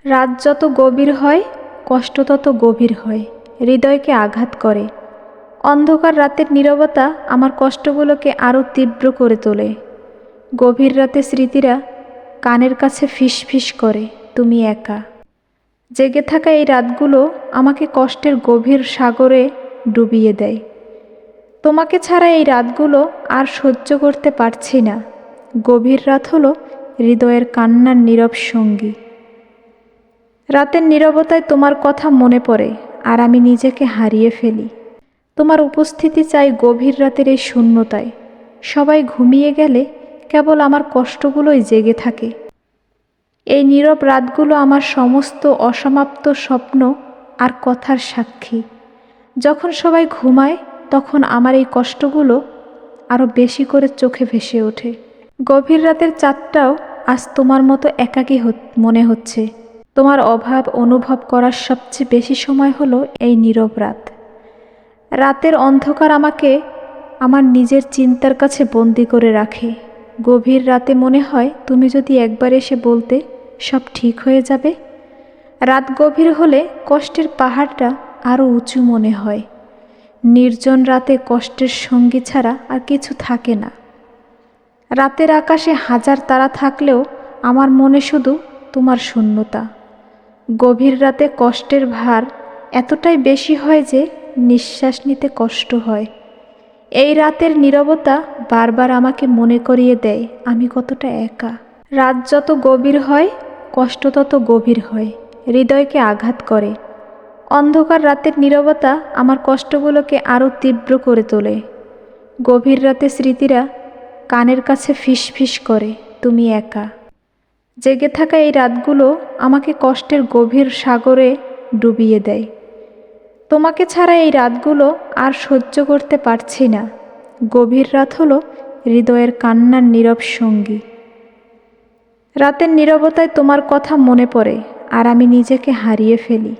রাত যত গভীর হয়, কষ্ট তত গভীর হয়, হৃদয়কে আঘাত করে। অন্ধকার রাতের নীরবতা আমার কষ্টগুলোকে আরও তীব্র করে তোলে। গভীর রাতে স্মৃতিরা কানের কাছে ফিসফিস করে, তুমি একা। জেগে থাকা এই রাতগুলো আমাকে কষ্টের গভীর সাগরে ডুবিয়ে দেয়। তোমাকে ছাড়া এই রাতগুলো আর সহ্য করতে পারছি না। গভীর রাত হলো হৃদয়ের কান্নার নীরব সঙ্গী। রাতের নীরবতায় তোমার কথা মনে পড়ে, আর আমি নিজেকে হারিয়ে ফেলি। তোমার উপস্থিতি চাই গভীর রাতের এই শূন্যতায়। সবাই ঘুমিয়ে গেলে কেবল আমার কষ্টগুলোই জেগে থাকে। এই নীরব রাতগুলো আমার সমস্ত অসমাপ্ত স্বপ্ন আর কথার সাক্ষী। যখন সবাই ঘুমায় তখন আমার এই কষ্টগুলো আরও বেশি করে চোখে ভেসে ওঠে। গভীর রাতের চাঁদটাও আজ তোমার মতো একাকী মনে হচ্ছে। তোমার অভাব অনুভব করার সবচেয়ে বেশি সময় হলো এই নীরব রাত। রাতের অন্ধকার আমাকে আমার নিজের চিন্তার কাছে বন্দি করে রাখে। গভীর রাতে মনে হয় তুমি যদি একবার এসে বলতে, সব ঠিক হয়ে যাবে। রাত গভীর হলে কষ্টের পাহাড়টা আরও উঁচু মনে হয়। নির্জন রাতে কষ্টের সঙ্গী ছাড়া আর কিছু থাকে না। রাতের আকাশে হাজার তারা থাকলেও আমার মনে শুধু তোমার শূন্যতা। গভীর রাতে কষ্টের ভার এতটাই বেশি হয় যে নিঃশ্বাস নিতে কষ্ট হয়। এই রাতের নীরবতা বারবার আমাকে মনে করিয়ে দেয় আমি কতটা একা। রাত যত গভীর হয়, কষ্ট তত গভীর হয়, হৃদয়কে আঘাত করে। অন্ধকার রাতের নীরবতা আমার কষ্টগুলোকে আরও তীব্র করে তোলে। গভীর রাতে স্মৃতিরা কানের কাছে ফিসফিস করে, তুমি একা। জেগে থাকা এই রাতগুলো আমাকে কষ্টের গভীর সাগরে ডুবিয়ে দেয়। তোমাকে ছাড়া এই রাতগুলো আর সহ্য করতে পারছি না। গভীর রাত হলো হৃদয়ের কান্নার নীরব সঙ্গী। রাতের নীরবতায় তোমার কথা মনে পড়ে, আর আমি নিজেকে হারিয়ে ফেলি।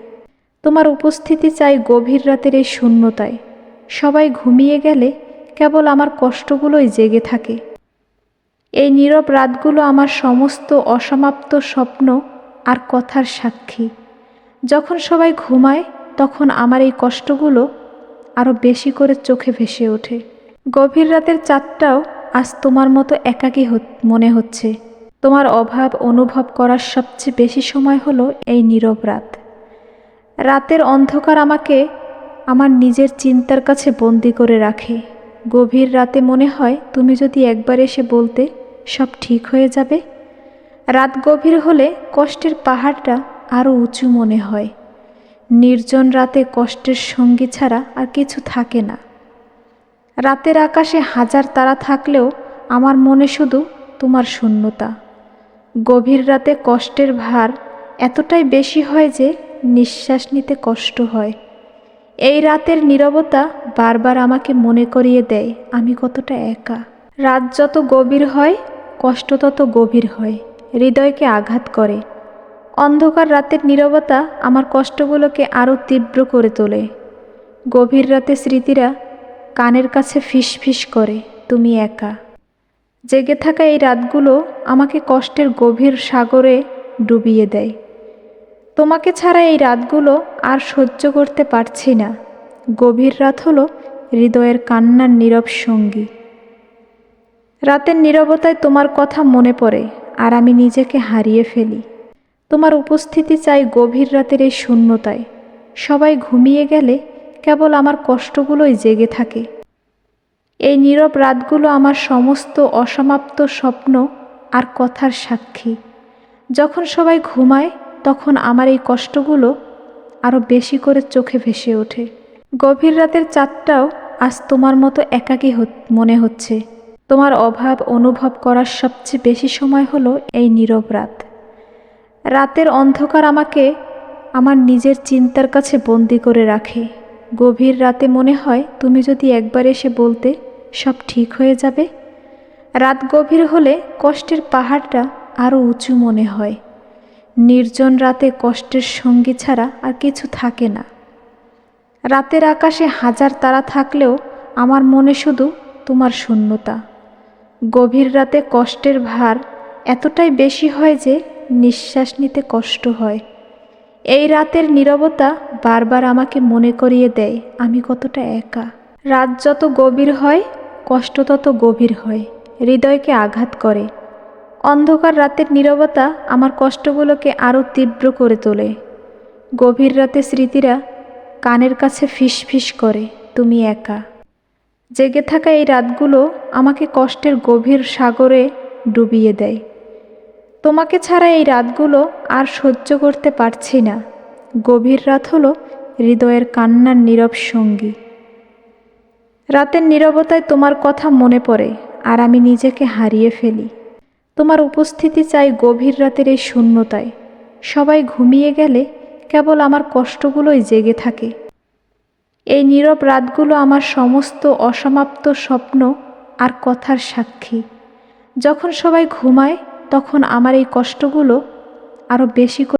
তোমার উপস্থিতি চাই গভীর রাতের এই শূন্যতায়। সবাই ঘুমিয়ে গেলে কেবল আমার কষ্টগুলোই জেগে থাকে। এই নীরব রাতগুলো আমার সমস্ত অসমাপ্ত স্বপ্ন আর কথার সাক্ষী। যখন সবাই ঘুমায় তখন আমার এই কষ্টগুলো আরও বেশি করে চোখে ভেসে ওঠে। গভীর রাতের চাঁদটাও আজ তোমার মতো একাকী মনে হচ্ছে। তোমার অভাব অনুভব করার সবচেয়ে বেশি সময় হলো এই নীরব রাত। রাতের অন্ধকার আমাকে আমার নিজের চিন্তার কাছে বন্দি করে রাখে। গভীর রাতে মনে হয় তুমি যদি একবার এসে বলতে, সব ঠিক হয়ে যাবে। রাত গভীর হলে কষ্টের পাহাড়টা আরও উঁচু মনে হয়। নির্জন রাতে কষ্টের সঙ্গী ছাড়া আর কিছু থাকে না। রাতের আকাশে হাজার তারা থাকলেও আমার মনে শুধু তোমার শূন্যতা। গভীর রাতে কষ্টের ভার এতটাই বেশি হয় যে নিঃশ্বাস নিতে কষ্ট হয়। এই রাতের নীরবতা বারবার আমাকে মনে করিয়ে দেয় আমি কতটা একা। রাত যত গভীর হয়, কষ্ট তত গভীর হয়, হৃদয়কে আঘাত করে। অন্ধকার রাতের নীরবতা আমার কষ্টগুলোকে আরও তীব্র করে তোলে। গভীর রাতে স্মৃতিরা কানের কাছে ফিসফিস করে, তুমি একা। জেগে থাকা এই রাতগুলো আমাকে কষ্টের গভীর সাগরে ডুবিয়ে দেয়। তোমাকে ছাড়া এই রাতগুলো আর সহ্য করতে পারছি না। গভীর রাত হলো হৃদয়ের কান্নার নীরব সঙ্গী। রাতের নীরবতায় তোমার কথা মনে পড়ে, আর আমি নিজেকে হারিয়ে ফেলি। তোমার উপস্থিতি চাই গভীর রাতের এই শূন্যতায়। সবাই ঘুমিয়ে গেলে কেবল আমার কষ্টগুলোই জেগে থাকে। এই নীরব রাতগুলো আমার সমস্ত অসমাপ্ত স্বপ্ন আর কথার সাক্ষী। যখন সবাই ঘুমায় তখন আমার এই কষ্টগুলো আরও বেশি করে চোখে ভেসে ওঠে। গভীর রাতের চাঁদটাও আজ তোমার মতো একাকী মনে হচ্ছে। তোমার অভাব অনুভব করার সবচেয়ে বেশি সময় হলো এই নীরব রাত। রাতের অন্ধকার আমাকে আমার নিজের চিন্তার কাছে বন্দি করে রাখে। গভীর রাতে মনে হয় তুমি যদি একবার এসে বলতে, সব ঠিক হয়ে যাবে। রাত গভীর হলে কষ্টের পাহাড়টা আরও উঁচু মনে হয়। নির্জন রাতে কষ্টের সঙ্গী ছাড়া আর কিছু থাকে না। রাতের আকাশে হাজার তারা থাকলেও আমার মনে শুধু তোমার শূন্যতা। গভীর রাতে কষ্টের ভার এতটাই বেশি হয় যে নিঃশ্বাস নিতে কষ্ট হয়। এই রাতের নীরবতা বারবার আমাকে মনে করিয়ে দেয় আমি কতটা একা। রাত যত গভীর হয় কষ্ট তত গভীর হয়, হৃদয়কে আঘাত করে। অন্ধকার রাতের নীরবতা আমার কষ্টগুলোকে আরও তীব্র করে তোলে। গভীর রাতে স্মৃতিরা কানের কাছে ফিসফিস করে, তুমি একা। জেগে থাকা এই রাতগুলো আমাকে কষ্টের গভীর সাগরে ডুবিয়ে দেয়। তোমাকে ছাড়া এই রাতগুলো আর সহ্য করতে পারছি না। গভীর রাত হলো হৃদয়ের কান্নার নীরব সঙ্গী। রাতের নীরবতায় তোমার কথা মনে পড়ে আর আমি নিজেকে হারিয়ে ফেলি। তোমার উপস্থিতি চাই গভীর রাতের এই শূন্যতায়। সবাই ঘুমিয়ে গেলে কেবল আমার কষ্টগুলোই জেগে থাকে। এই নীরব রাতগুলো আমার সমস্ত অসমাপ্ত স্বপ্ন আর কথার সাক্ষী। যখন সবাই ঘুমায় তখন আমার এই কষ্টগুলো আরও বেশি করে